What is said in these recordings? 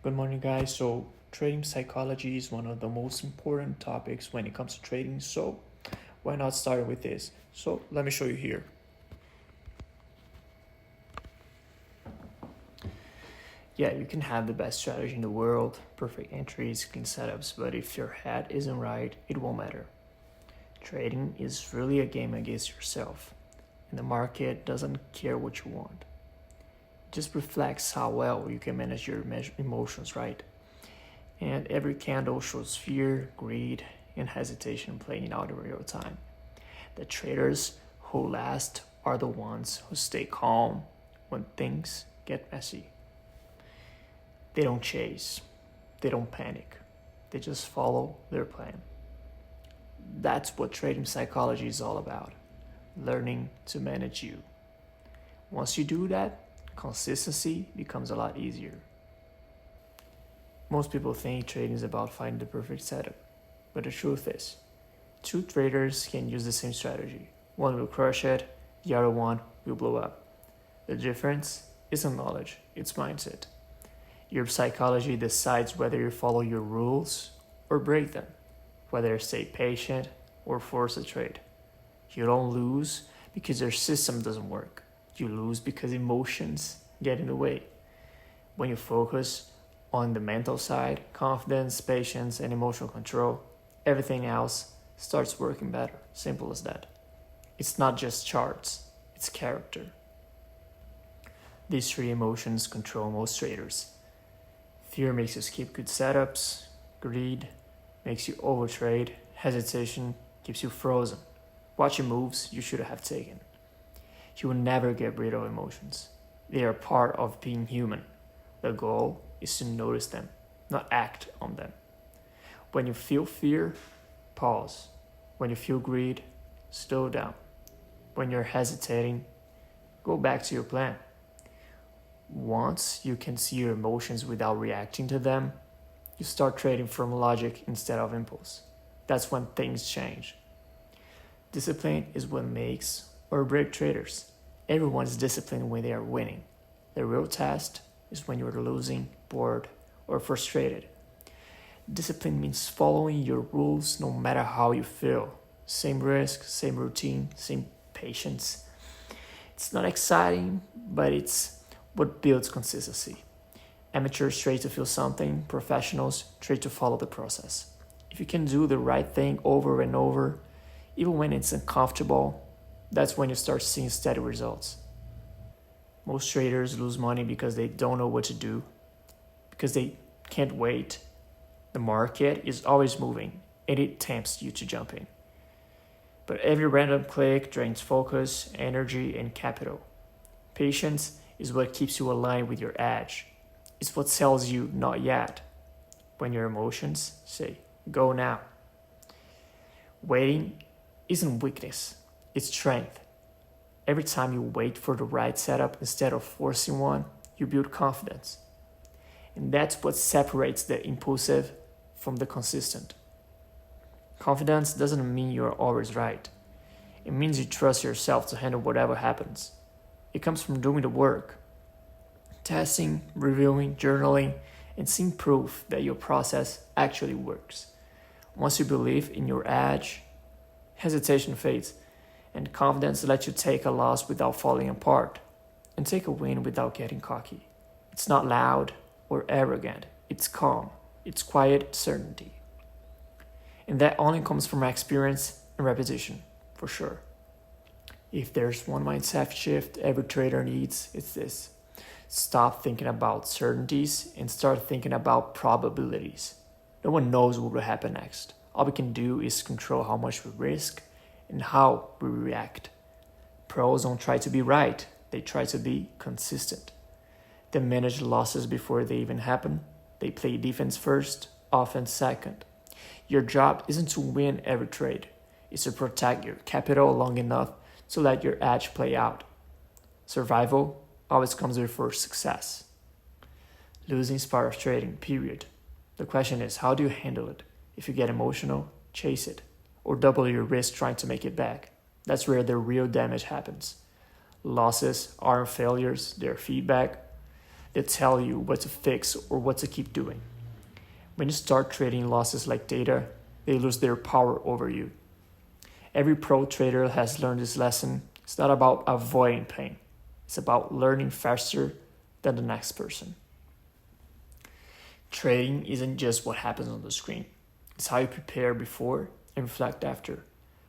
Good morning, guys. So, trading psychology is one of the most important topics when it comes to trading. So, why not start with this? So, let me show you here. Yeah, you can have the best strategy in the world, perfect entries, clean setups, but if your head isn't right, it won't matter. Trading is really a game against yourself, and the market doesn't care what you want. It just reflects how well you can manage your emotions, right? And every candle shows fear, greed, and hesitation playing out in real time. The traders who last are the ones who stay calm when things get messy. They don't chase, they don't panic, they just follow their plan. That's what trading psychology is all about, learning to manage you. Once you do that, consistency becomes a lot easier. Most people think trading is about finding the perfect setup, but the truth is, two traders can use the same strategy. One will crush it, the other one will blow up. The difference isn't knowledge, it's mindset. Your psychology decides whether you follow your rules or break them, whether you stay patient or force a trade. You don't lose because your system doesn't work. You lose because emotions get in the way. When you focus on the mental side, confidence, patience, and emotional control, everything else starts working better. Simple as that. It's not just charts, it's character. These three emotions control most traders. Fear makes you skip good setups, greed makes you overtrade, hesitation keeps you frozen, watching moves you should have taken. You will never get rid of emotions. They are part of being human. The goal is to notice them, not act on them. When you feel fear, pause. When you feel greed, slow down. When you're hesitating, go back to your plan. Once you can see your emotions without reacting to them, you start trading from logic instead of impulse. That's when things change. Discipline is what makes or breaks traders. Everyone is disciplined when they are winning. The real test is when you're losing, bored, or frustrated. Discipline means following your rules no matter how you feel. Same risk, same routine, same patience. It's not exciting, but it's what builds consistency. Amateurs trade to feel something, professionals trade to follow the process. If you can do the right thing over and over, even when it's uncomfortable, that's when you start seeing steady results. Most traders lose money because they don't know what to do, because they can't wait. The market is always moving and it tempts you to jump in. But every random click drains focus, energy, and capital. Patience is what keeps you aligned with your edge. It's what tells you not yet when your emotions say, go now. Waiting isn't weakness, it's strength. Every time you wait for the right setup instead of forcing one, you build confidence. And that's what separates the impulsive from the consistent. Confidence doesn't mean you're always right. It means you trust yourself to handle whatever happens. It comes from doing the work, testing, reviewing, journaling, and seeing proof that your process actually works. Once you believe in your edge, hesitation fades, and confidence lets you take a loss without falling apart, and take a win without getting cocky. It's not loud or arrogant, it's calm, it's quiet certainty. And that only comes from experience and repetition, for sure. If there's one mindset shift every trader needs, it's this. Stop thinking about certainties and start thinking about probabilities. No one knows what will happen next. All we can do is control how much we risk and how we react. Pros don't try to be right, they try to be consistent. They manage losses before they even happen. They play defense first, offense second. Your job isn't to win every trade, it's to protect your capital long enough to let your edge play out. Survival always comes before success. Losing is part of trading, period. The question is, how do you handle it? If you get emotional, chase it, or double your risk trying to make it back. That's where the real damage happens. Losses aren't failures, they're feedback. They tell you what to fix or what to keep doing. When you start treating losses like data, they lose their power over you. Every pro trader has learned this lesson. It's not about avoiding pain. It's about learning faster than the next person. Trading isn't just what happens on the screen. It's how you prepare before and reflect after.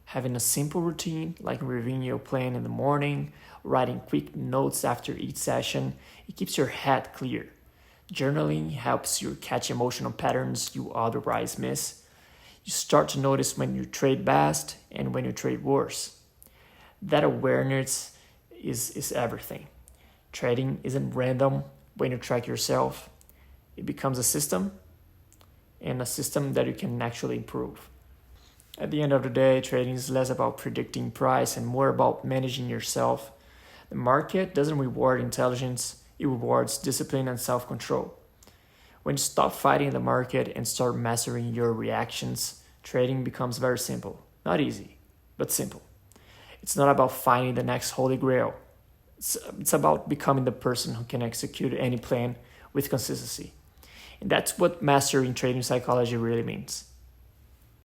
Having a simple routine, like reviewing your plan in the morning, writing quick notes after each session, it keeps your head clear. Journaling helps you catch emotional patterns you otherwise miss. You start to notice when you trade best and when you trade worse. That awareness is everything. Trading isn't random when you track yourself. It becomes a system, and a system that you can actually improve. At the end of the day, trading is less about predicting price and more about managing yourself. The market doesn't reward intelligence, it rewards discipline and self-control. When you stop fighting the market and start mastering your reactions, trading becomes very simple. Not easy, but simple. It's not about finding the next holy grail. It's about becoming the person who can execute any plan with consistency. And that's what mastering trading psychology really means.